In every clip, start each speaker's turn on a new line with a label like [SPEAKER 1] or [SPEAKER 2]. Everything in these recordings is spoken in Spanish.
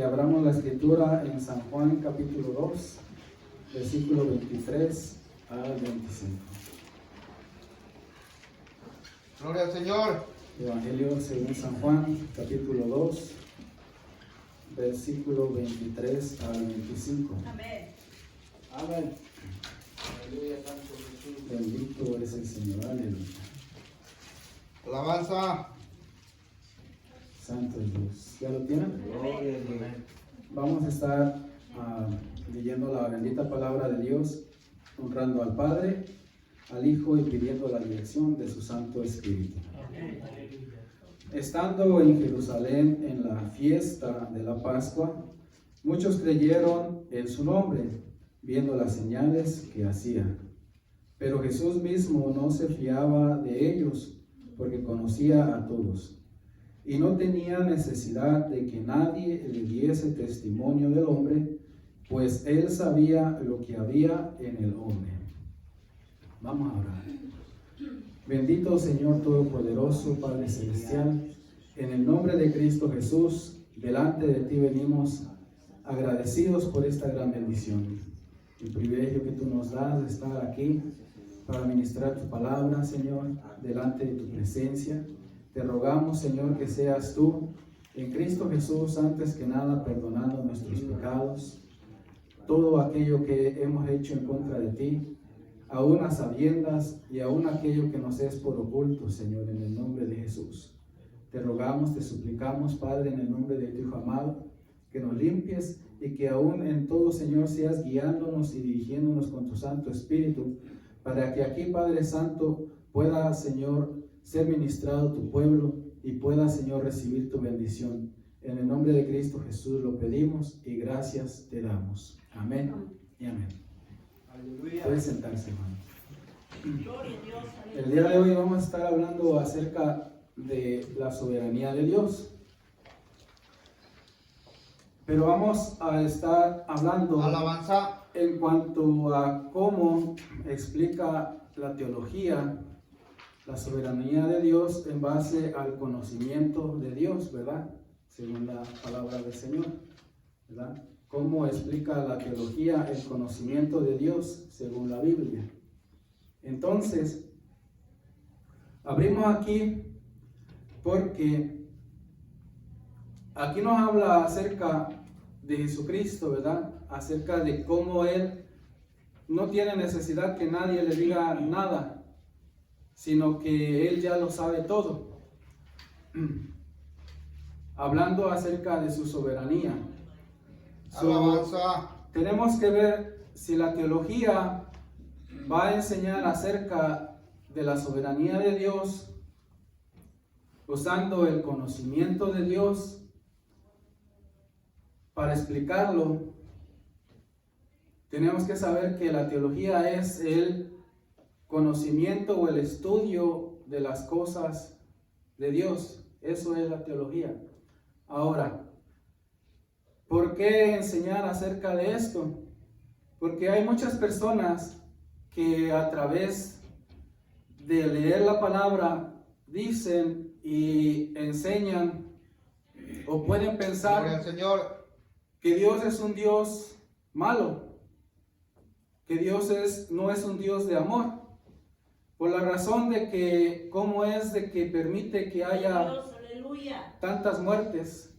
[SPEAKER 1] que abramos la escritura en San Juan capítulo 2, versículo 23 al 25.
[SPEAKER 2] Gloria al Señor.
[SPEAKER 1] Evangelio según San Juan capítulo 2, versículo 23 al 25.
[SPEAKER 3] Amén.
[SPEAKER 2] Amén. Aleluya, Santo Jesús.
[SPEAKER 1] Bendito es el Señor, aleluya.
[SPEAKER 2] Alabanza.
[SPEAKER 1] Santo es Dios. ¿Ya lo tienen?
[SPEAKER 2] Gloria al Señor.
[SPEAKER 1] Vamos a estar leyendo la bendita palabra de Dios, honrando al Padre, al Hijo y pidiendo la dirección de su Santo Espíritu. Estando en Jerusalén en la fiesta de la Pascua, muchos creyeron en su nombre, viendo las señales que hacía. Pero Jesús mismo no se fiaba de ellos, porque conocía a todos, y no tenía necesidad de que nadie le diese testimonio del hombre, pues él sabía lo que había en el hombre. Vamos a orar. Bendito Señor Todopoderoso, Padre Celestial, en el nombre de Cristo Jesús, delante de ti venimos agradecidos por esta gran bendición, el privilegio que tú nos das de estar aquí para ministrar tu palabra, Señor, delante de tu presencia. Te rogamos, Señor, que seas tú en Cristo Jesús, antes que nada, perdonando nuestros pecados, todo aquello que hemos hecho en contra de ti, aún a sabiendas y aún aquello que nos es por oculto, Señor, en el nombre de Jesús. Te rogamos, te suplicamos, Padre, en el nombre de tu Hijo amado, que nos limpies y que aún en todo, Señor, seas guiándonos y dirigiéndonos con tu Santo Espíritu, para que aquí, Padre Santo, pueda, Señor, ser ministrado tu pueblo y pueda, Señor, recibir tu bendición. En el nombre de Cristo Jesús lo pedimos y gracias te damos. Amén y amén.
[SPEAKER 2] Aleluya.
[SPEAKER 1] Pueden sentarse, hermanos.
[SPEAKER 3] Gloria a Dios.
[SPEAKER 1] El día de hoy vamos a estar hablando acerca de la soberanía de Dios. Pero vamos a estar hablando
[SPEAKER 2] Alabanza.
[SPEAKER 1] en cuanto a cómo explica la teología la soberanía de Dios en base al conocimiento de Dios, ¿verdad? Según la palabra del Señor, ¿verdad? ¿Cómo explica la teología el conocimiento de Dios según la Biblia? Entonces, abrimos aquí porque aquí nos habla acerca de Jesucristo, ¿verdad? Acerca de cómo Él no tiene necesidad que nadie le diga nada, sino que Él ya lo sabe todo. Hablando acerca de su soberanía.
[SPEAKER 2] Alabanza.
[SPEAKER 1] Tenemos que ver si la teología va a enseñar acerca de la soberanía de Dios, usando el conocimiento de Dios para explicarlo. Tenemos que saber que la teología es el conocimiento o el estudio de las cosas de Dios. Eso es la teología. Ahora, ¿por qué enseñar acerca de esto? Porque hay muchas personas que a través de leer la palabra dicen y enseñan o pueden
[SPEAKER 2] Gloria al
[SPEAKER 1] pensar
[SPEAKER 2] Señor.
[SPEAKER 1] que Dios es un Dios malo, que Dios no es un Dios de amor, por la razón de que, ¿cómo es de que permite que haya
[SPEAKER 3] Dios, aleluya.
[SPEAKER 1] tantas muertes,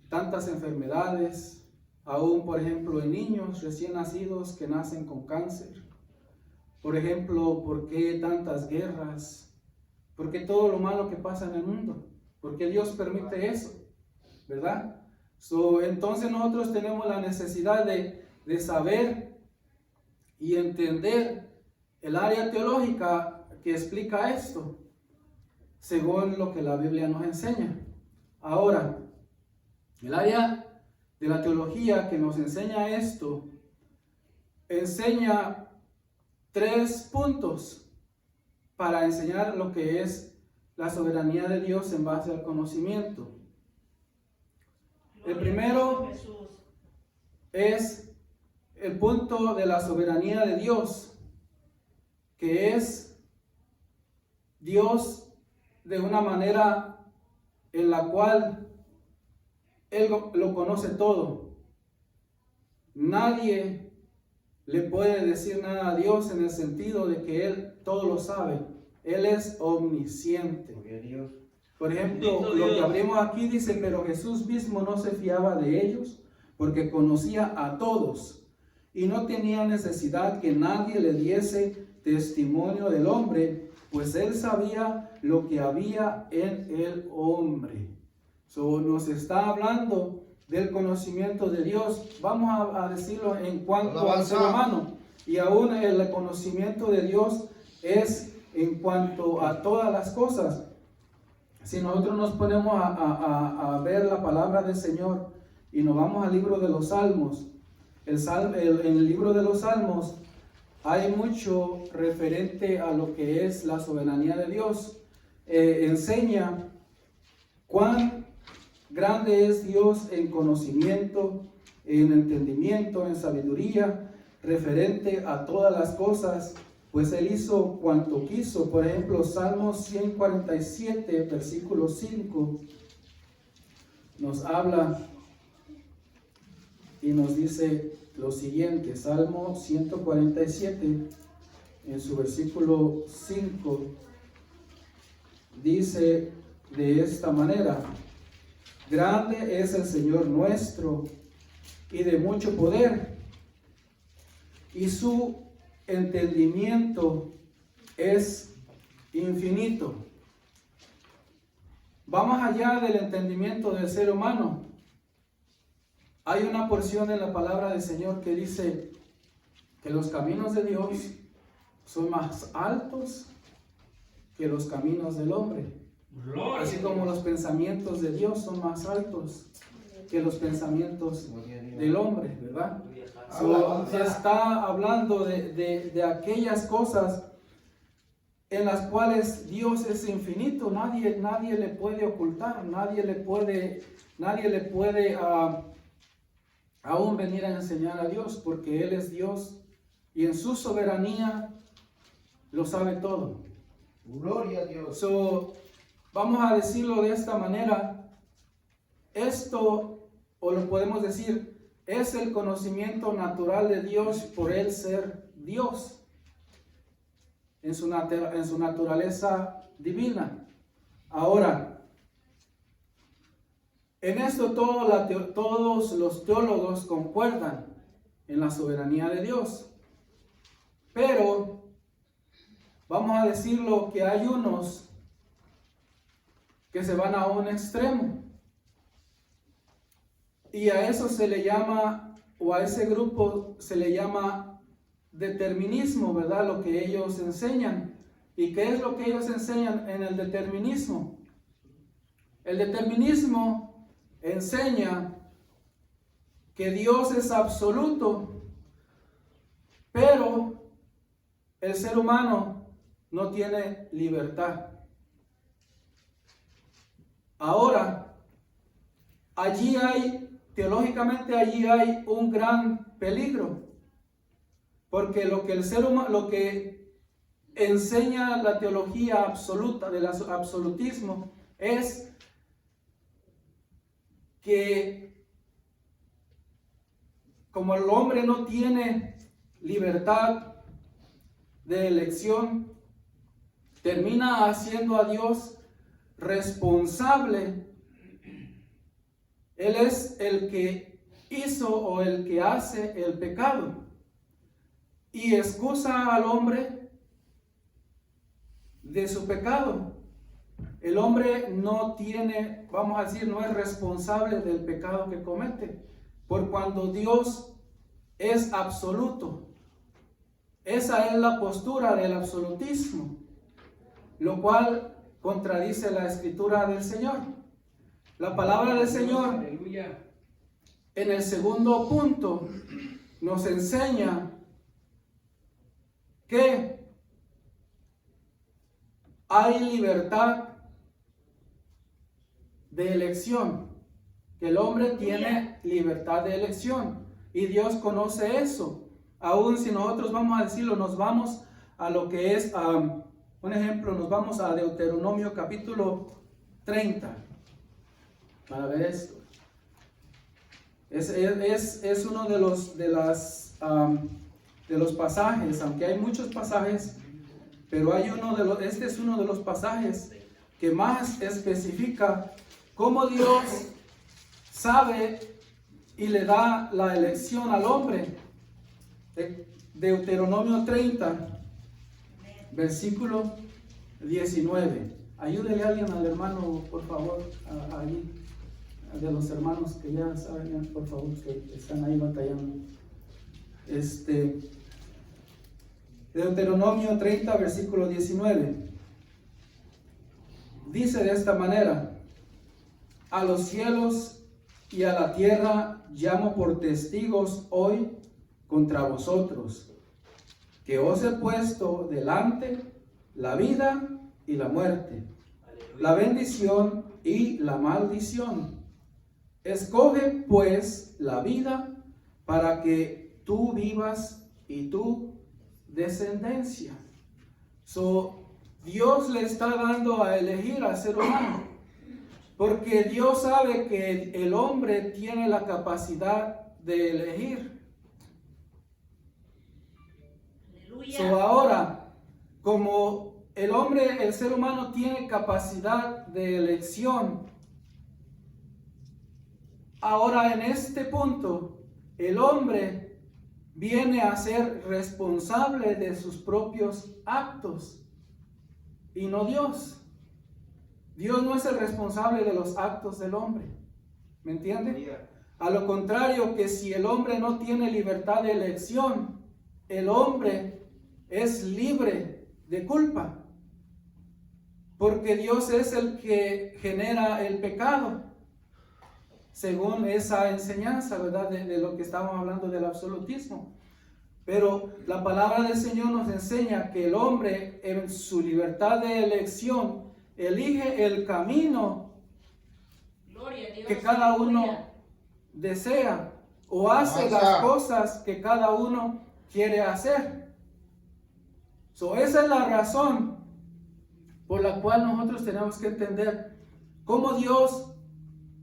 [SPEAKER 1] tantas enfermedades, aún por ejemplo en niños recién nacidos que nacen con cáncer? Por ejemplo, ¿por qué tantas guerras? ¿Por qué todo lo malo que pasa en el mundo? ¿Por qué Dios permite eso? ¿Verdad? Entonces nosotros tenemos la necesidad de saber y entender el área teológica que explica esto, según lo que la Biblia nos enseña. Ahora, el área de la teología que nos enseña esto, enseña 3 puntos para enseñar lo que es la soberanía de Dios en base al conocimiento. El primero es el punto de la soberanía de Dios, que es Dios de una manera en la cual Él lo conoce todo. Nadie le puede decir nada a Dios en el sentido de que Él todo lo sabe. Él es omnisciente.
[SPEAKER 2] Gloria a Dios.
[SPEAKER 1] Por ejemplo, lo que abrimos aquí dice, pero Jesús mismo no se fiaba de ellos porque conocía a todos y no tenía necesidad que nadie le diese testimonio del hombre, pues Él sabía lo que había en el hombre. Nos está hablando del conocimiento de Dios. Vamos a decirlo en cuanto al ser humano. Y aún el conocimiento de Dios es en cuanto a todas las cosas. Si nosotros nos ponemos a ver la palabra del Señor y nos vamos al libro de los Salmos, en el libro de los Salmos hay mucho referente a lo que es la soberanía de Dios. Enseña cuán grande es Dios en conocimiento, en entendimiento, en sabiduría, referente a todas las cosas, pues Él hizo cuanto quiso. Por ejemplo, Salmos 147, versículo 5, nos habla y nos dice lo siguiente. Salmo 147, en su versículo 5, dice de esta manera: grande es el Señor nuestro y de mucho poder, y su entendimiento es infinito. Va más allá del entendimiento del ser humano. Hay una porción en la palabra del Señor que dice que los caminos de Dios son más altos que los caminos del hombre. Así como los pensamientos de Dios son más altos que los pensamientos del hombre, ¿verdad? Está hablando de aquellas cosas en las cuales Dios es infinito. Nadie le puede ocultar, nadie le puede aún venir a enseñar a Dios, porque Él es Dios y en su soberanía lo sabe todo.
[SPEAKER 2] Gloria a Dios.
[SPEAKER 1] Vamos a decirlo de esta manera. Esto, o lo podemos decir, es el conocimiento natural de Dios por Él ser Dios en su naturaleza divina. Ahora, en esto todos los teólogos concuerdan en la soberanía de Dios. Pero vamos a decirlo que hay unos que se van a un extremo. Y a eso se le llama, o a ese grupo se le llama determinismo, ¿verdad? Lo que ellos enseñan. ¿Y qué es lo que ellos enseñan en el determinismo? El determinismo enseña que Dios es absoluto, pero el ser humano no tiene libertad. Ahora, teológicamente allí hay un gran peligro, porque lo que enseña la teología absoluta del absolutismo es que como el hombre no tiene libertad de elección, termina haciendo a Dios responsable. Él es el que hizo o el que hace el pecado y excusa al hombre de su pecado. El hombre no tiene, vamos a decir, no es responsable del pecado que comete, por cuando Dios es absoluto. Esa es la postura del absolutismo, lo cual contradice la escritura del Señor. La palabra del Señor,
[SPEAKER 2] Aleluya,
[SPEAKER 1] en el segundo punto, nos enseña que hay libertad de elección, que el hombre tiene libertad de elección y Dios conoce eso. Aún si nosotros vamos a decirlo, nos vamos a lo que es, un ejemplo, nos vamos a Deuteronomio capítulo 30 para ver esto. Es uno de los pasajes, aunque hay muchos pasajes, pero este es uno de los pasajes que más especifica cómo Dios sabe y le da la elección al hombre. Deuteronomio 30, versículo 19. Ayúdele a alguien al hermano, por favor, allí, de los hermanos que ya saben, por favor, que están ahí batallando. Deuteronomio 30, versículo 19. Dice de esta manera: a los cielos y a la tierra llamo por testigos hoy contra vosotros, que os he puesto delante la vida y la muerte, la bendición y la maldición. Escoge pues la vida para que tú vivas y tu descendencia. Dios le está dando a elegir al ser humano, porque Dios sabe que el hombre tiene la capacidad de elegir. Ahora, como el ser humano tiene capacidad de elección, ahora en este punto, el hombre viene a ser responsable de sus propios actos y no Dios. Dios no es el responsable de los actos del hombre. ¿Me entiende? A lo contrario, que si el hombre no tiene libertad de elección, el hombre es libre de culpa, porque Dios es el que genera el pecado, según esa enseñanza, ¿verdad? De lo que estamos hablando del absolutismo. Pero la palabra del Señor nos enseña que el hombre, en su libertad de elección, elige el camino que cada uno desea, o hace las cosas que cada uno quiere hacer. Esa es la razón por la cual nosotros tenemos que entender cómo Dios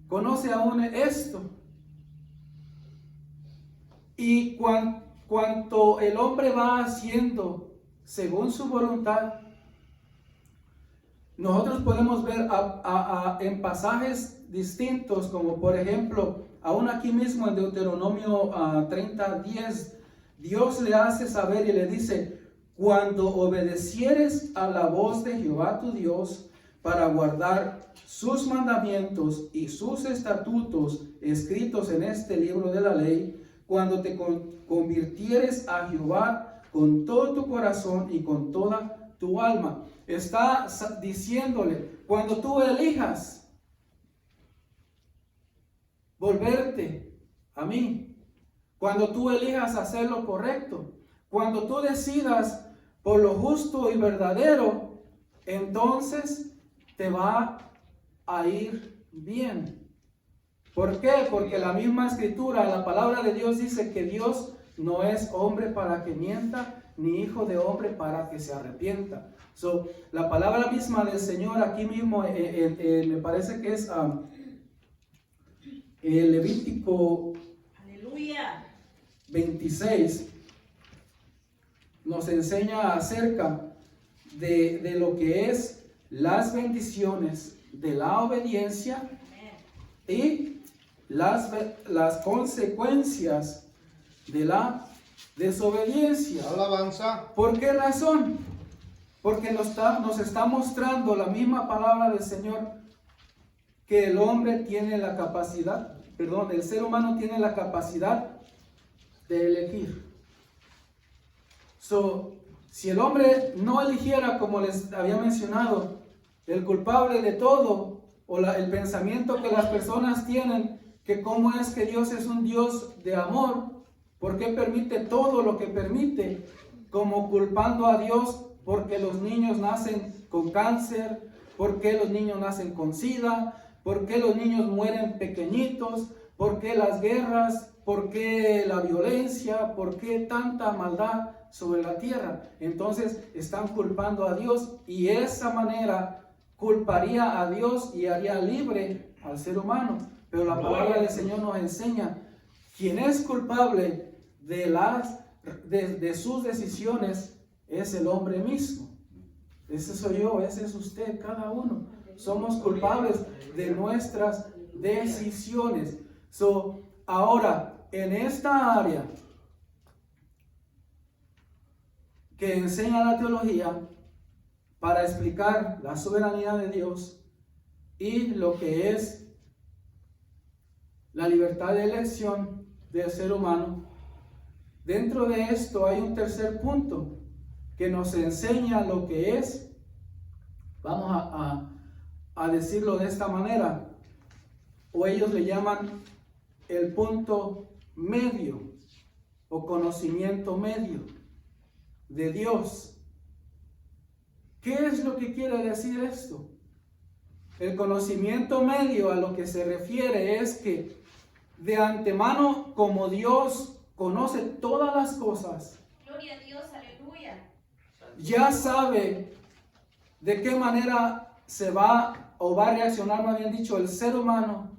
[SPEAKER 1] conoce aún esto. Y cuanto el hombre va haciendo según su voluntad, nosotros podemos ver en pasajes distintos, como por ejemplo, aún aquí mismo en Deuteronomio 30:10, Dios le hace saber y le dice: cuando obedecieres a la voz de Jehová tu Dios para guardar sus mandamientos y sus estatutos escritos en este libro de la ley, cuando te convirtieres a Jehová con todo tu corazón y con toda tu alma. Está diciéndole, cuando tú elijas volverte a mí, cuando tú elijas hacer lo correcto, cuando tú decidas por lo justo y verdadero, entonces te va a ir bien. ¿Por qué? Porque la misma escritura, la palabra de Dios dice que Dios no es hombre para que mienta, ni hijo de hombre para que se arrepienta. La palabra misma del Señor aquí mismo, me parece que es el Levítico 26, nos enseña acerca de lo que es las bendiciones de la obediencia y las consecuencias de la desobediencia.
[SPEAKER 2] Alabanza.
[SPEAKER 1] ¿Por qué razón? Porque nos está mostrando la misma palabra del Señor que el hombre tiene la capacidad, el ser humano tiene la capacidad de elegir. Si el hombre no eligiera, como les había mencionado, el culpable de todo, o el pensamiento que las personas tienen, que cómo es que Dios es un Dios de amor, ¿por qué permite todo lo que permite? Como culpando a Dios porque los niños nacen con cáncer, porque los niños nacen con SIDA, porque los niños mueren pequeñitos, porque las guerras, porque la violencia, porque tanta maldad sobre la tierra. Entonces están culpando a Dios, y esa manera culparía a Dios y haría libre al ser humano. Pero la palabra del Señor nos enseña quien es culpable de sus decisiones es el hombre mismo. Ese soy yo, ese es usted, cada uno. Somos culpables de nuestras decisiones. Ahora, en esta área que enseña la teología para explicar la soberanía de Dios y lo que es la libertad de elección del ser humano, dentro de esto hay un tercer punto que nos enseña lo que es, vamos a decirlo de esta manera, o ellos le llaman el punto medio o conocimiento medio de Dios. ¿Qué es lo que quiere decir esto? El conocimiento medio a lo que se refiere es que de antemano, como Dios conoce todas las cosas,
[SPEAKER 3] Gloria a Dios, aleluya.
[SPEAKER 1] ya sabe de qué manera se va o va a reaccionar, más bien dicho, el ser humano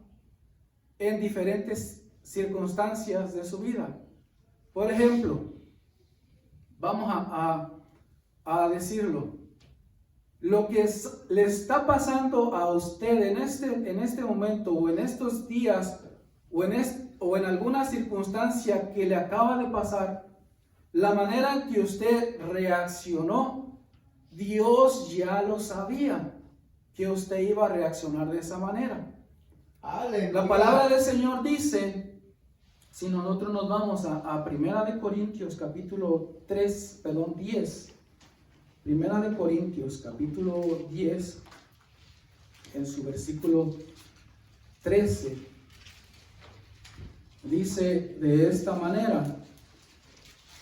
[SPEAKER 1] en diferentes circunstancias de su vida. Por ejemplo, vamos a decirlo, lo que le está pasando a usted en este momento o en estos días o en alguna circunstancia que le acaba de pasar, la manera en que usted reaccionó, Dios ya lo sabía que usted iba a reaccionar de esa manera.
[SPEAKER 2] Aleluya.
[SPEAKER 1] La palabra del Señor dice, si nosotros nos vamos a Primera de Corintios capítulo 10, Primera de Corintios capítulo 10, en su versículo 13, dice de esta manera: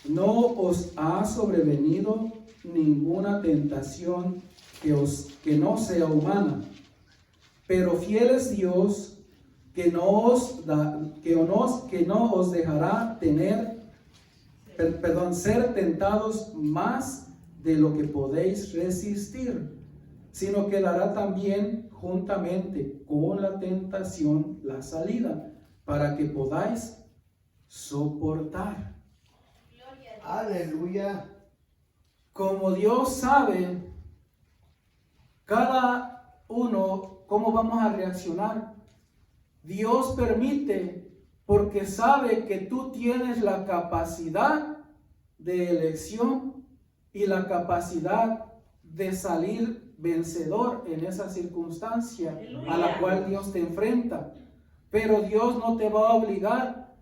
[SPEAKER 1] no os ha sobrevenido ninguna tentación que no sea humana, pero fiel es Dios, que no os dejará ser tentados más de lo que podéis resistir, sino que dará también juntamente con la tentación la salida, para que podáis soportar.
[SPEAKER 2] Aleluya.
[SPEAKER 1] Como Dios sabe cada uno cómo vamos a reaccionar, Dios permite porque sabe que tú tienes la capacidad de elección y la capacidad de salir vencedor en esa circunstancia a la cual Dios te enfrenta. Pero Dios no te va a obligar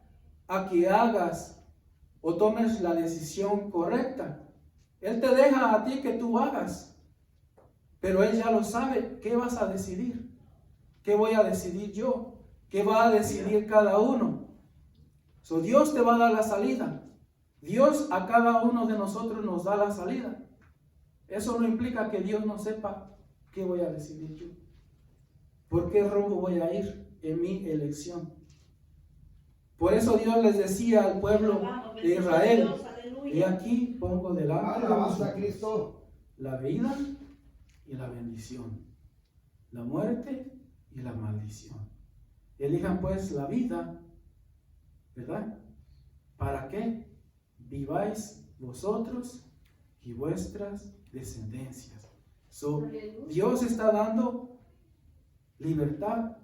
[SPEAKER 1] a que hagas o tomes la decisión correcta. Él te deja a ti que tú hagas, pero Él ya lo sabe. ¿Qué vas a decidir? ¿Qué voy a decidir yo? ¿Qué va a decidir cada uno? Dios te va a dar la salida. Dios a cada uno de nosotros nos da la salida. Eso no implica que Dios no sepa qué voy a decidir yo. ¿Por qué rumbo voy a ir en mi elección? Por eso Dios les decía al pueblo de Israel: y aquí pongo delante de vosotros
[SPEAKER 2] Cristo
[SPEAKER 1] la vida y la bendición, la muerte y la maldición. Elijan pues la vida, ¿verdad? ¿Para qué? Viváis vosotros y vuestras descendencias. Dios está dando libertad,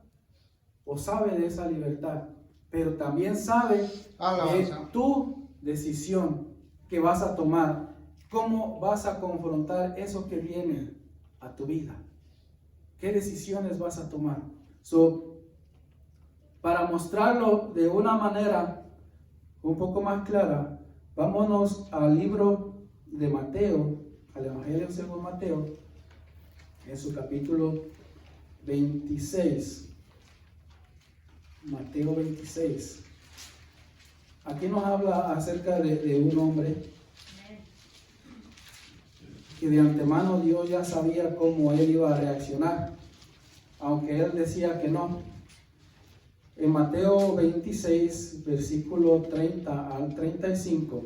[SPEAKER 1] o sabe de esa libertad, pero también sabe de tu decisión que vas a tomar, cómo vas a confrontar eso que viene a tu vida, qué decisiones vas a tomar. Para mostrarlo de una manera un poco más clara, vámonos al libro de Mateo, al Evangelio según Mateo, en su capítulo 26. Mateo 26. Aquí nos habla acerca de un hombre que de antemano Dios ya sabía cómo él iba a reaccionar, aunque él decía que no. En Mateo 26, versículo 30 al 35,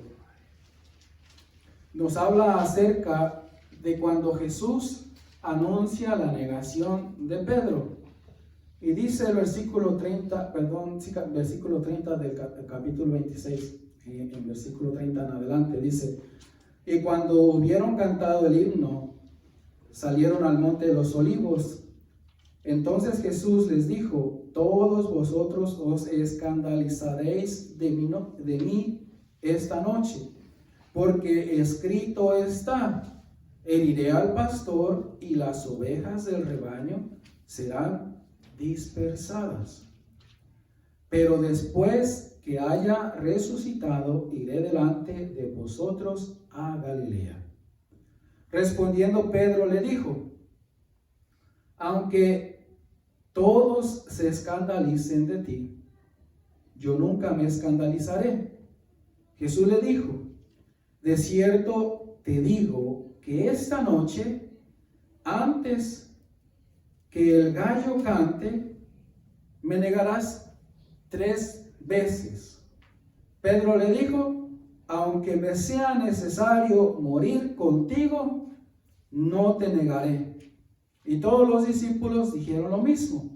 [SPEAKER 1] nos habla acerca de cuando Jesús anuncia la negación de Pedro. Y dice el versículo 30, versículo 30 del capítulo 26, en versículo 30 en adelante, dice: y cuando hubieron cantado el himno, salieron al monte de los olivos. Entonces Jesús les dijo: todos vosotros os escandalizaréis de mí esta noche, porque escrito está: heriré al pastor y las ovejas del rebaño serán dispersadas. Pero después que haya resucitado, iré delante de vosotros a Galilea. Respondiendo Pedro le dijo: aunque todos se escandalicen de ti, yo nunca me escandalizaré. Jesús le dijo: de cierto te digo que esta noche, antes que el gallo cante, me negarás 3 veces. Pedro le dijo: aunque me sea necesario morir contigo, no te negaré. Y todos los discípulos dijeron lo mismo.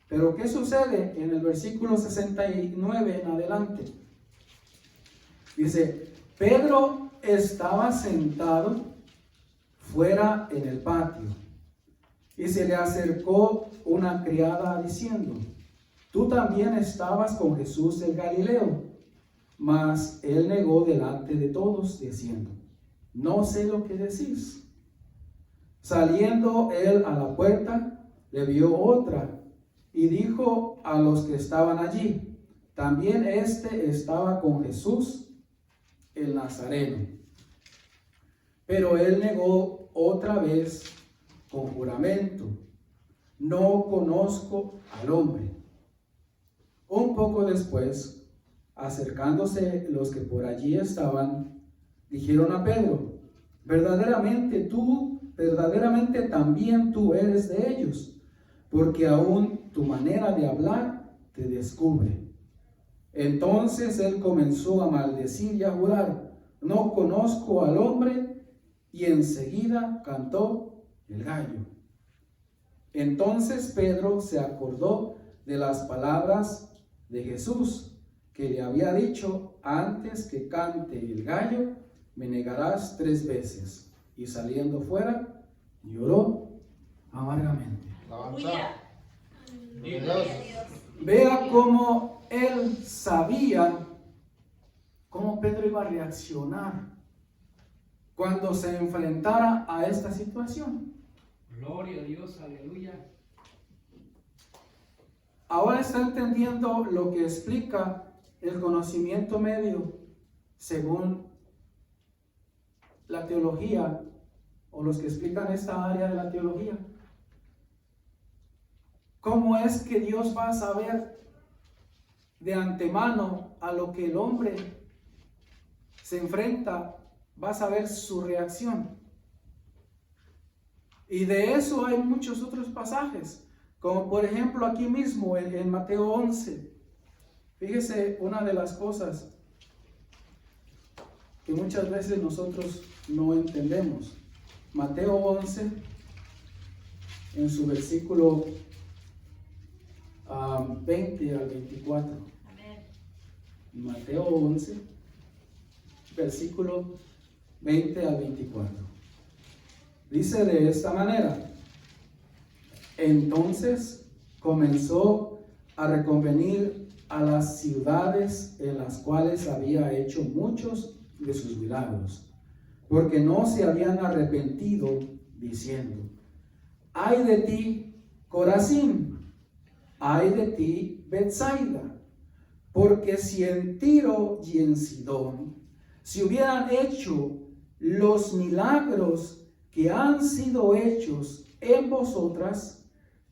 [SPEAKER 1] Pero ¿qué sucede en el versículo 69 en adelante? Dice: Pedro estaba sentado fuera en el patio, y se le acercó una criada diciendo: tú también estabas con Jesús el Galileo. Mas él negó delante de todos, diciendo: no sé lo que decís. Saliendo él a la puerta, le vio otra, y dijo a los que estaban allí: también éste estaba con Jesús el Nazareno. Pero él negó otra vez con juramento: no conozco al hombre. Un poco después, acercándose los que por allí estaban, dijeron a Pedro: verdaderamente también tú eres de ellos, porque aún tu manera de hablar te descubre. Entonces él comenzó a maldecir y a jurar: no conozco al hombre, y enseguida cantó el gallo. Entonces Pedro se acordó de las palabras de Jesús, que le había dicho: antes que cante el gallo, me negarás 3 veces. Y saliendo fuera, lloró amargamente.
[SPEAKER 3] Aleluya.
[SPEAKER 2] Dios.
[SPEAKER 3] Gloria a Dios.
[SPEAKER 1] Vea cómo él sabía cómo Pedro iba a reaccionar cuando se enfrentara a esta situación.
[SPEAKER 4] Gloria a Dios, aleluya.
[SPEAKER 1] Ahora está entendiendo lo que explica el conocimiento medio según la teología, o los que explican esta área de la teología. ¿Cómo es que Dios va a saber de antemano a lo que el hombre se enfrenta? Va a saber su reacción. Y de eso hay muchos otros pasajes, como por ejemplo aquí mismo en Mateo 11. Fíjese, una de las cosas que muchas veces nosotros no entendemos. Mateo 11, en su versículo 20 al 24.
[SPEAKER 3] Amén.
[SPEAKER 1] Mateo 11, versículo 20 al 24. Dice de esta manera: entonces comenzó a reconvenir a las ciudades en las cuales había hecho muchos de sus milagros, porque no se habían arrepentido, diciendo: ay de ti, Corazín, ay de ti, Betsaida, porque si en Tiro y en Sidón se hubieran hecho los milagros que han sido hechos en vosotras,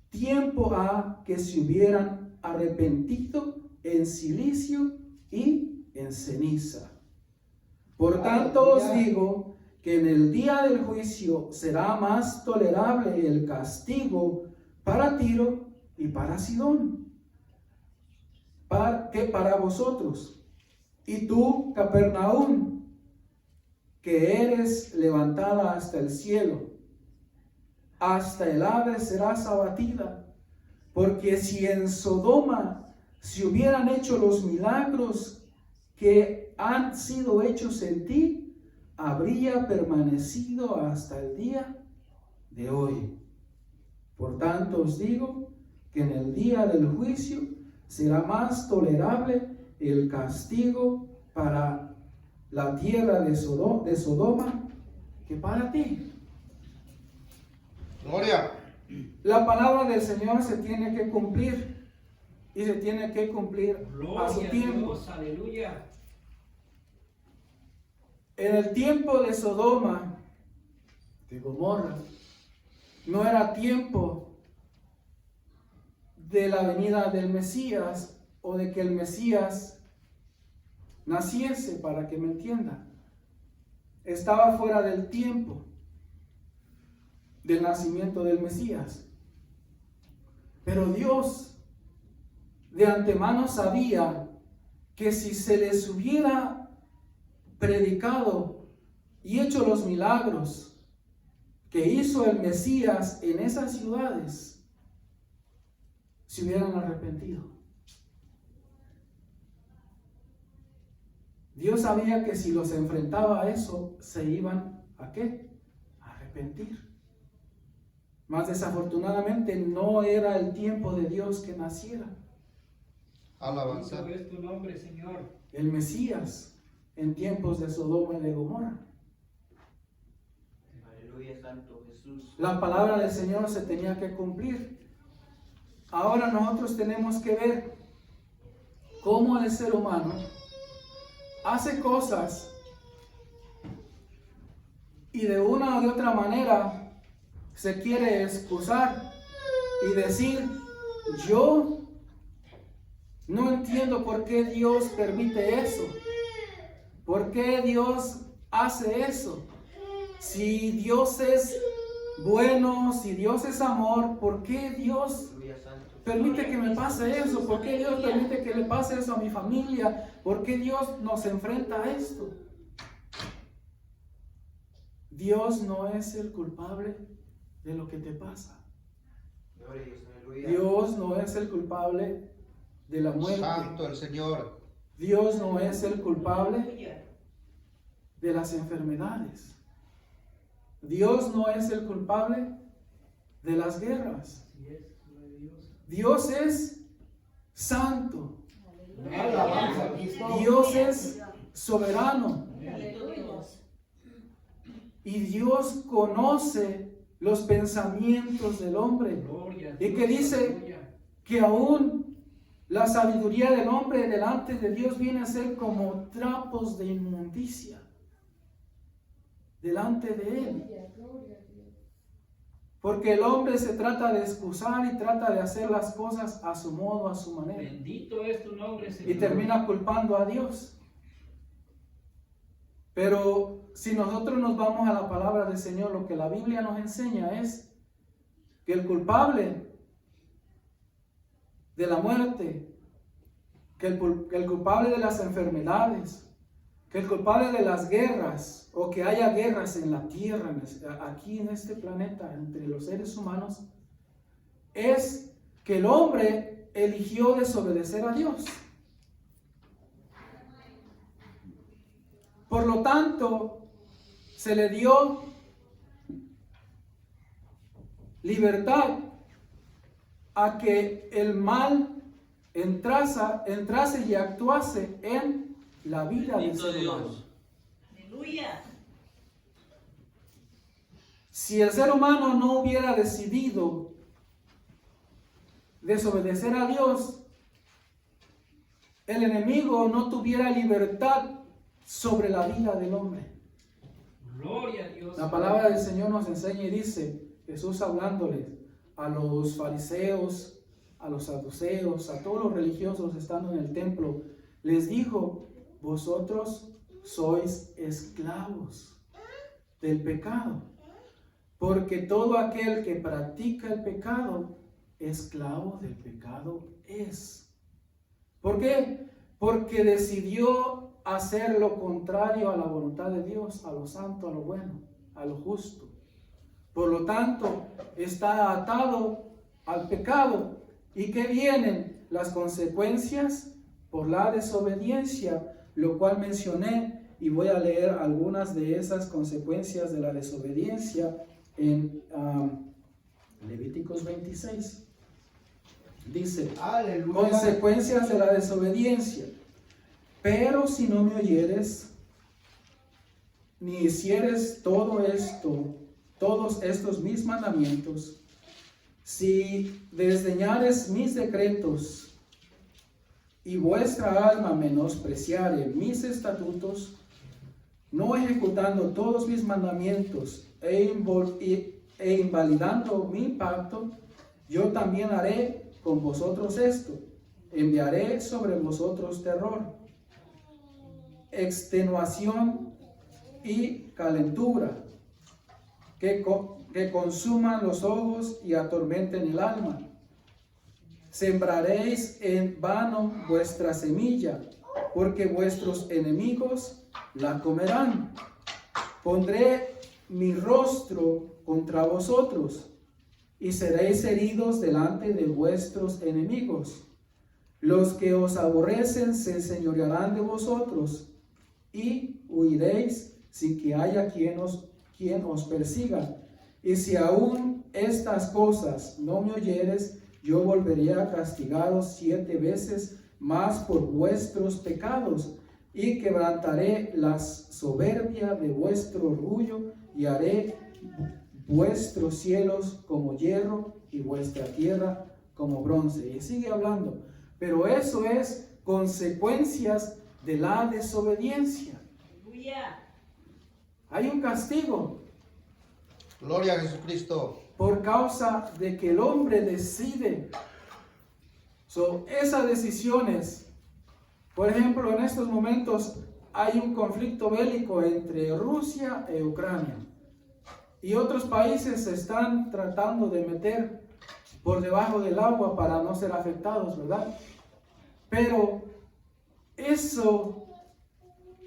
[SPEAKER 1] tiempo ha que se hubieran arrepentido en silicio y en ceniza. Por tanto os digo que en el día del juicio será más tolerable el castigo para Tiro y para Sidón que para vosotros. Y tú, Capernaum, que eres levantada hasta el cielo, hasta el ave serás abatida. porque si en Sodoma se hubieran hecho los milagros que han sido hechos en ti, habría permanecido hasta el día de hoy. Por tanto os digo que en el día del juicio será más tolerable el castigo para la tierra de Sodoma que para ti.
[SPEAKER 2] Gloria.
[SPEAKER 1] La palabra del Señor se tiene que cumplir y se tiene que cumplir a su
[SPEAKER 4] Gloria a
[SPEAKER 1] tiempo.
[SPEAKER 4] Dios, aleluya.
[SPEAKER 1] En el tiempo de Sodoma, de Gomorra, no era tiempo de la venida del Mesías o de que el Mesías naciese, para que me entienda. Estaba fuera del tiempo del nacimiento del Mesías. Pero Dios de antemano sabía que si se les hubiera predicado y hecho los milagros que hizo el Mesías en esas ciudades, se hubieran arrepentido. Dios sabía que si los enfrentaba a eso, se iban ¿a qué? A arrepentir. Mas desafortunadamente no era el tiempo de Dios que naciera
[SPEAKER 2] Alabanza.
[SPEAKER 4] Bendito es tu nombre, Señor.
[SPEAKER 1] el Mesías en tiempos de Sodoma y de Gomorra.
[SPEAKER 2] Aleluya, Santo Jesús.
[SPEAKER 1] La palabra del Señor se tenía que cumplir. Ahora nosotros tenemos que ver cómo el ser humano hace cosas y de una o de otra manera se quiere excusar y decir: yo no entiendo por qué Dios permite eso, por qué Dios hace eso. Si Dios es bueno, si Dios es amor, ¿por qué Dios permite que me pase eso? ¿Por qué Dios permite que le pase eso a mi familia? ¿Por qué Dios nos enfrenta a esto? Dios no es el culpable de lo que te pasa. Dios no es el culpable de la muerte.
[SPEAKER 2] Santo el Señor.
[SPEAKER 1] Dios no es el culpable de las enfermedades. Dios no es el culpable de las guerras.
[SPEAKER 4] Así es, gloria a Dios.
[SPEAKER 1] Dios es santo.
[SPEAKER 2] Alabanza, Cristo.
[SPEAKER 1] Dios es soberano. Y Dios conoce los pensamientos del hombre.
[SPEAKER 4] Gloria a
[SPEAKER 1] Y
[SPEAKER 4] Dios,
[SPEAKER 1] que dice
[SPEAKER 4] aleluya.
[SPEAKER 1] que aún la sabiduría del hombre delante de Dios viene a ser como trapos de inmundicia delante de Él. Porque el hombre se trata de excusar y trata de hacer las cosas a su modo, a su manera.
[SPEAKER 4] Bendito es tu nombre, Señor.
[SPEAKER 1] Y termina culpando a Dios. Pero si nosotros nos vamos a la palabra del Señor, lo que la Biblia nos enseña es que el culpable de la muerte, que el culpable de las enfermedades, que el culpable de las guerras, o que haya guerras en la tierra, aquí en este planeta, entre los seres humanos, es que el hombre eligió desobedecer a Dios. Por lo tanto, se le dio libertad a que el mal entrase y actuase en la vida del ser humano.
[SPEAKER 3] Aleluya.
[SPEAKER 1] Si el ser humano no hubiera decidido desobedecer a Dios, el enemigo no tuviera libertad sobre la vida del hombre.
[SPEAKER 4] Gloria a Dios.
[SPEAKER 1] La palabra del Señor nos enseña y dice, Jesús hablándoles a los fariseos, a los saduceos, a todos los religiosos estando en el templo, les dijo: vosotros sois esclavos del pecado, porque todo aquel que practica el pecado, esclavo del pecado es. ¿Por qué? Porque decidió hacer lo contrario a la voluntad de Dios, a lo santo, a lo bueno, a lo justo. Por lo tanto, está atado al pecado y que vienen las consecuencias por la desobediencia, lo cual mencioné, y voy a leer algunas de esas consecuencias de la desobediencia en Levíticos 26. Dice,
[SPEAKER 2] Aleluya.
[SPEAKER 1] consecuencias de la desobediencia. Pero si no me oyeres, ni hicieres todos estos mis mandamientos, si desdeñares mis decretos y vuestra alma menospreciare mis estatutos, no ejecutando todos mis mandamientos e invalidando mi pacto, yo también haré con vosotros esto: enviaré sobre vosotros terror, extenuación y calentura, que consuman los ojos y atormenten el alma. Sembraréis en vano vuestra semilla, porque vuestros enemigos la comerán. Pondré mi rostro contra vosotros, y seréis heridos delante de vuestros enemigos. Los que os aborrecen se enseñorearán de vosotros, y huiréis sin que haya quien os persiga. Y si aún estas cosas no me oyeres, yo volveré a castigaros 7 veces más por vuestros pecados, y quebrantaré la soberbia de vuestro orgullo, y haré vuestros cielos como hierro y vuestra tierra como bronce. Y sigue hablando, pero eso es consecuencias de la desobediencia.
[SPEAKER 3] Aleluya.
[SPEAKER 1] Hay un castigo
[SPEAKER 2] Gloria a Jesucristo.
[SPEAKER 1] por causa de que el hombre decide. Esas decisiones, por ejemplo, en estos momentos hay un conflicto bélico entre Rusia e Ucrania, y otros países se están tratando de meter por debajo del agua para no ser afectados, ¿verdad? Pero eso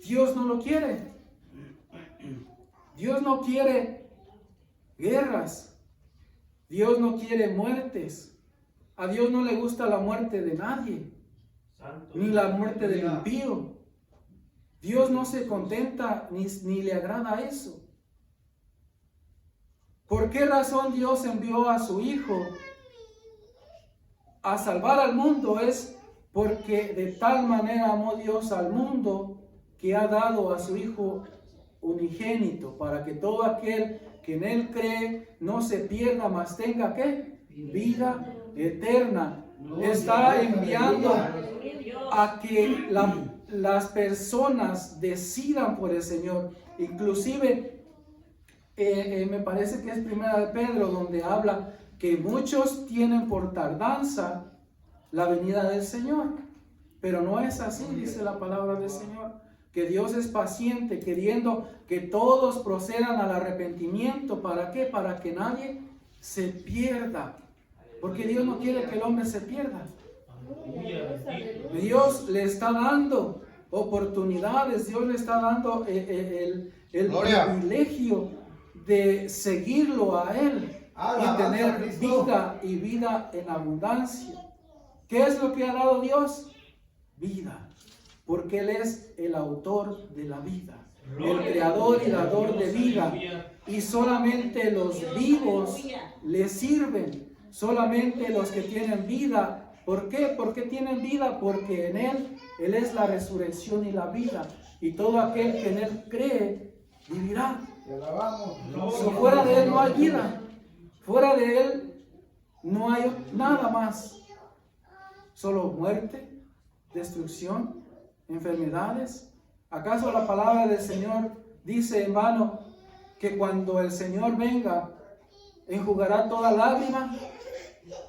[SPEAKER 1] Dios no lo quiere. Dios no quiere guerras. Dios no quiere muertes. A Dios no le gusta la muerte de nadie, ni la muerte del impío. Dios no se contenta ni le agrada eso. ¿Por qué razón Dios envió a su Hijo a salvar al mundo? Es porque de tal manera amó Dios al mundo que ha dado a su Hijo unigénito, para que todo aquel que en Él cree no se pierda, mas tenga ¿qué? Vida eterna. Está enviando a que las personas decidan por el Señor. Inclusive me parece que es Primera de Pedro, donde habla que muchos tienen por tardanza la venida del Señor, pero no es así, dice la palabra del Señor, que Dios es paciente, queriendo que todos procedan al arrepentimiento. ¿Para qué? Para que nadie se pierda, porque Dios no quiere que el hombre se pierda. Dios le está dando oportunidades, Dios le está dando el privilegio de seguirlo a Él y tener vida y vida en abundancia. ¿Qué es lo que ha dado Dios? Vida, porque Él es el autor de la vida, el creador y dador de vida, y solamente los vivos le sirven, solamente los que tienen vida. ¿Por qué? ¿Por qué tienen vida? Porque en Él es la resurrección y la vida, y todo aquel que en Él cree vivirá. Fuera de Él no hay vida, fuera de Él no hay nada más, solo muerte, destrucción, enfermedades. ¿Acaso la palabra del Señor dice en vano que cuando el Señor venga enjugará toda lágrima?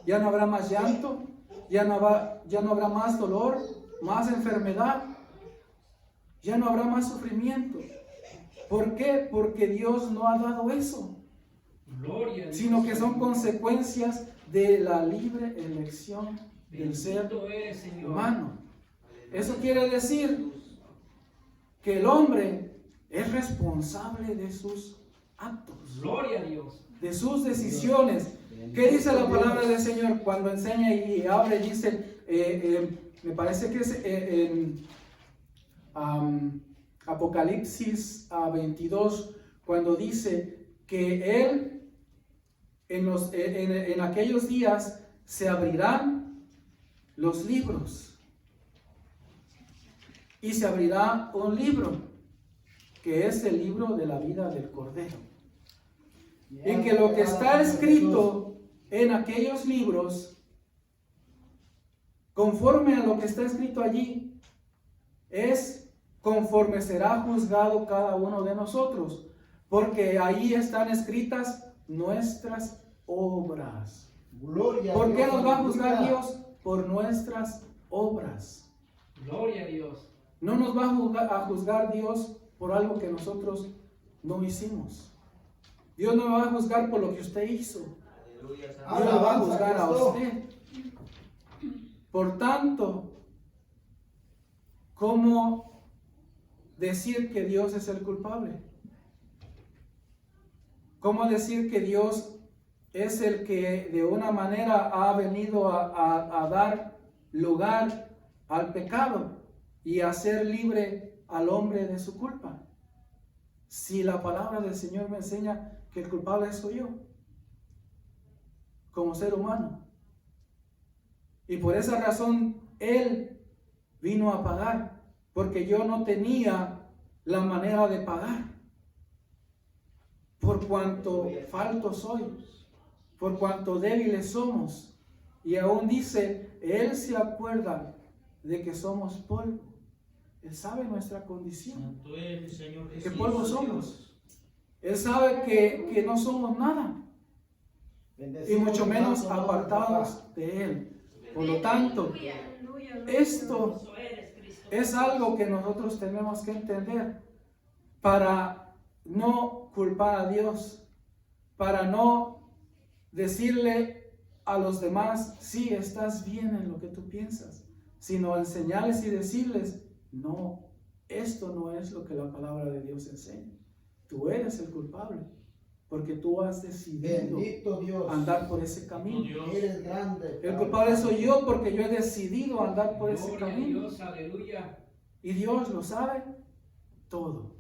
[SPEAKER 1] Ya no habrá más llanto, ya no habrá más dolor, más enfermedad, ya no habrá más sufrimiento. ¿Por qué? Porque Dios no ha dado eso, sino que son consecuencias de la libre elección del ser humano. Eso quiere decir que el hombre es responsable de sus actos,
[SPEAKER 4] Gloria a Dios.
[SPEAKER 1] de sus decisiones. ¿Qué dice la palabra del Señor cuando enseña y abre? Dice, me parece que es en Apocalipsis 22, cuando dice que Él en aquellos días se abrirán los libros y se abrirá un libro que es el libro de la vida del Cordero, y que lo que está escrito en aquellos libros, conforme a lo que está escrito allí, es conforme será juzgado cada uno de nosotros, porque ahí están escritas nuestras obras.
[SPEAKER 2] Gloria a
[SPEAKER 1] ¿Por qué
[SPEAKER 2] Dios,
[SPEAKER 1] nos va a juzgar
[SPEAKER 2] aleluya.
[SPEAKER 1] Dios? Por nuestras obras.
[SPEAKER 4] Gloria a Dios.
[SPEAKER 1] No nos va a juzgar Dios por algo que nosotros no hicimos. Dios no me va a juzgar por lo que usted hizo. Dios lo va a juzgar a usted. Por tanto, ¿cómo decir que Dios es el culpable? ¿Cómo decir que Dios es el que de una manera ha venido a dar lugar al pecado y a hacer libre al hombre de su culpa? Si la palabra del Señor me enseña que el culpable soy yo, como ser humano. Y por esa razón Él vino a pagar, porque yo no tenía la manera de pagar. Por cuanto falto soy, por cuanto débiles somos. Y aún dice, Él se acuerda de que somos polvo. Él sabe nuestra condición, que polvo somos. Él sabe que no somos nada, y mucho menos apartados de Él. Por lo tanto, esto es algo que nosotros tenemos que entender para no culpar a Dios, para no decirle a los demás, sí, estás bien en lo que tú piensas, sino enseñarles y decirles, no, esto no es lo que la palabra de Dios enseña. Tú eres el culpable, porque tú has decidido
[SPEAKER 2] Bendito Dios.
[SPEAKER 1] andar por ese camino.
[SPEAKER 2] Eres grande.
[SPEAKER 1] El culpable soy yo, porque yo he decidido andar por ese
[SPEAKER 4] Gloria a
[SPEAKER 1] camino.
[SPEAKER 4] Dios, aleluya.
[SPEAKER 1] Y Dios lo sabe todo.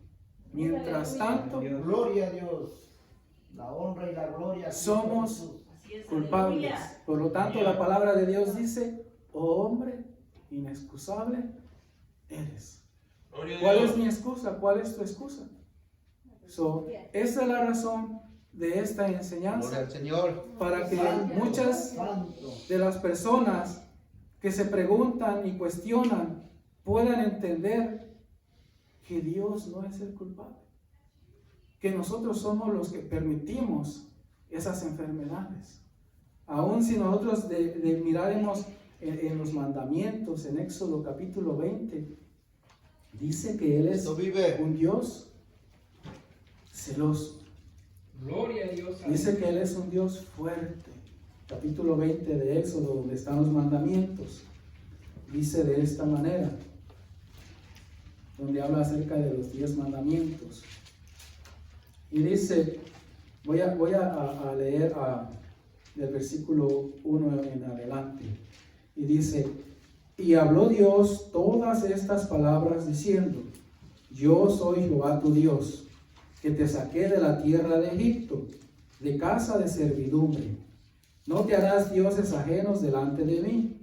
[SPEAKER 1] Mientras tanto,
[SPEAKER 2] Gloria a Dios. La honra y la gloria.
[SPEAKER 1] somos
[SPEAKER 3] Así es,
[SPEAKER 1] culpables.
[SPEAKER 3] aleluya.
[SPEAKER 1] Por lo tanto, la palabra de Dios dice, oh hombre inexcusable eres. ¿Cuál es mi excusa? ¿Cuál es tu excusa? Esa es la razón de esta
[SPEAKER 2] Gloria
[SPEAKER 1] enseñanza,
[SPEAKER 2] al Señor.
[SPEAKER 1] para que
[SPEAKER 2] Santo,
[SPEAKER 1] muchas
[SPEAKER 2] santo.
[SPEAKER 1] de las personas que se preguntan y cuestionan puedan entender que Dios no es el culpable, que nosotros somos los que permitimos esas enfermedades. Aún si nosotros miráramos en los mandamientos, en Éxodo capítulo 20, dice que Él es
[SPEAKER 2] Cristo vive.
[SPEAKER 1] un Dios celoso.
[SPEAKER 4] Gloria a Dios,
[SPEAKER 1] Dice que Él es un Dios fuerte. Capítulo 20 de Éxodo, donde están los mandamientos, dice de esta manera, donde habla acerca de los 10 mandamientos. Y dice, voy a leer del versículo 1 en adelante. Y dice, y habló Dios todas estas palabras diciendo, yo soy Jehová tu Dios, que te saqué de la tierra de Egipto, de casa de servidumbre. No te harás dioses ajenos delante de mí.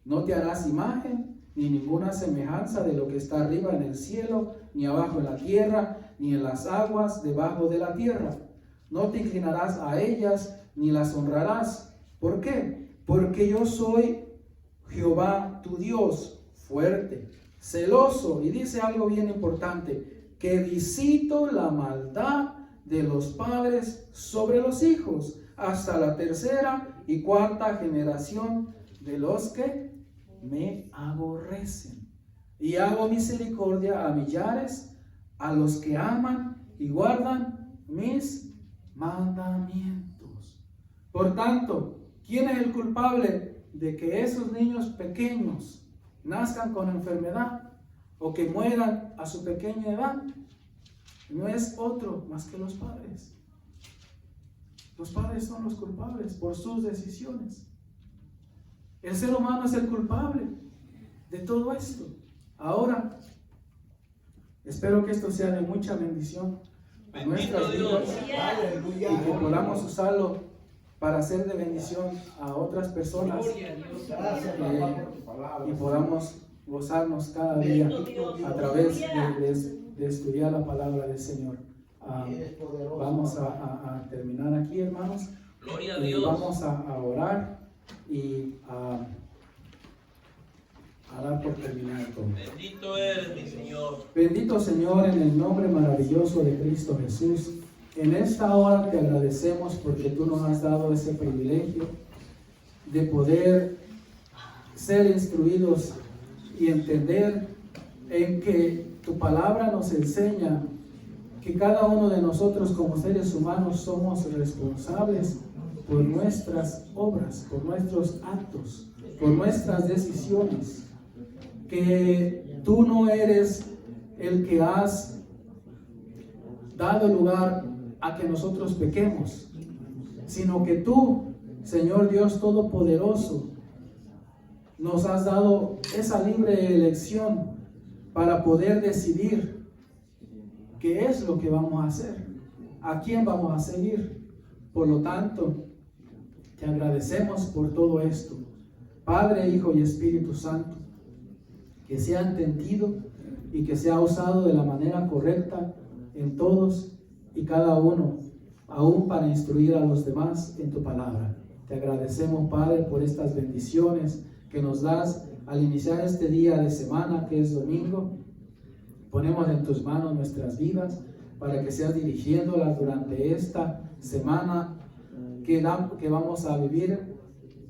[SPEAKER 1] No te harás imagen, ni ninguna semejanza de lo que está arriba en el cielo, ni abajo en la tierra, ni en las aguas debajo de la tierra. No te inclinarás a ellas, ni las honrarás. ¿Por qué? Porque yo soy Jehová tu Dios, fuerte, celoso, y dice algo bien importante, que visito la maldad de los padres sobre los hijos, hasta la tercera y cuarta generación de los que me aborrecen. Y hago misericordia a millares, a los que aman y guardan mis mandamientos. Por tanto, ¿quién es el culpable de que esos niños pequeños nazcan con enfermedad o que mueran a su pequeña edad? No es otro más que los padres. Los padres son los culpables por sus decisiones. El ser humano es el culpable de todo esto. Ahora, espero que esto sea de mucha bendición a nuestras vidas
[SPEAKER 2] Aleluya.
[SPEAKER 1] y que podamos usarlo para ser de bendición a otras personas
[SPEAKER 4] Gloria a Dios.
[SPEAKER 2] Gracias, papá, por tu palabra.
[SPEAKER 1] y podamos gozarnos cada día a través de estudiar la palabra del Señor.
[SPEAKER 2] Eres poderoso.
[SPEAKER 1] Vamos a terminar aquí, hermanos.
[SPEAKER 5] Gloria a
[SPEAKER 1] Y
[SPEAKER 5] Dios.
[SPEAKER 1] vamos a orar y a dar por terminar todo.
[SPEAKER 5] Bendito eres, mi Señor.
[SPEAKER 1] Bendito Señor, en el nombre maravilloso de Cristo Jesús, en esta hora te agradecemos porque tú nos has dado ese privilegio de poder ser instruidos y entender en que tu palabra nos enseña que cada uno de nosotros como seres humanos somos responsables por nuestras obras, por nuestros actos, por nuestras decisiones. Que tú no eres el que has dado lugar a que nosotros pequemos, sino que tú, Señor Dios Todopoderoso, nos has dado esa libre elección para poder decidir qué es lo que vamos a hacer, a quién vamos a seguir. Por lo tanto, te agradecemos por todo esto, Padre, Hijo y Espíritu Santo, que sea entendido y que sea usado de la manera correcta en todos y cada uno, aún para instruir a los demás en tu palabra. Te agradecemos, Padre, por estas bendiciones que nos das al iniciar este día de semana, que es domingo. Ponemos en tus manos nuestras vidas para que seas dirigiéndolas durante esta semana que vamos a vivir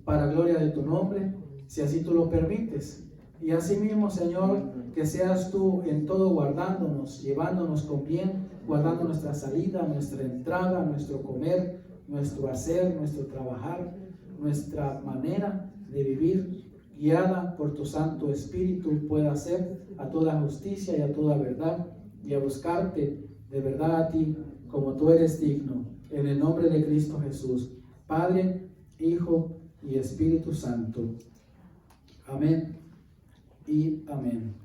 [SPEAKER 1] para gloria de tu nombre, si así tú lo permites. Y asimismo, Señor, que seas tú en todo guardándonos, llevándonos con bien, guardando nuestra salida, nuestra entrada, nuestro comer, nuestro hacer, nuestro trabajar, nuestra manera de vivir, guiada por tu Santo Espíritu, pueda ser a toda justicia y a toda verdad, y a buscarte de verdad a ti, como tú eres digno, en el nombre de Cristo Jesús, Padre, Hijo y Espíritu Santo. Amén y amén.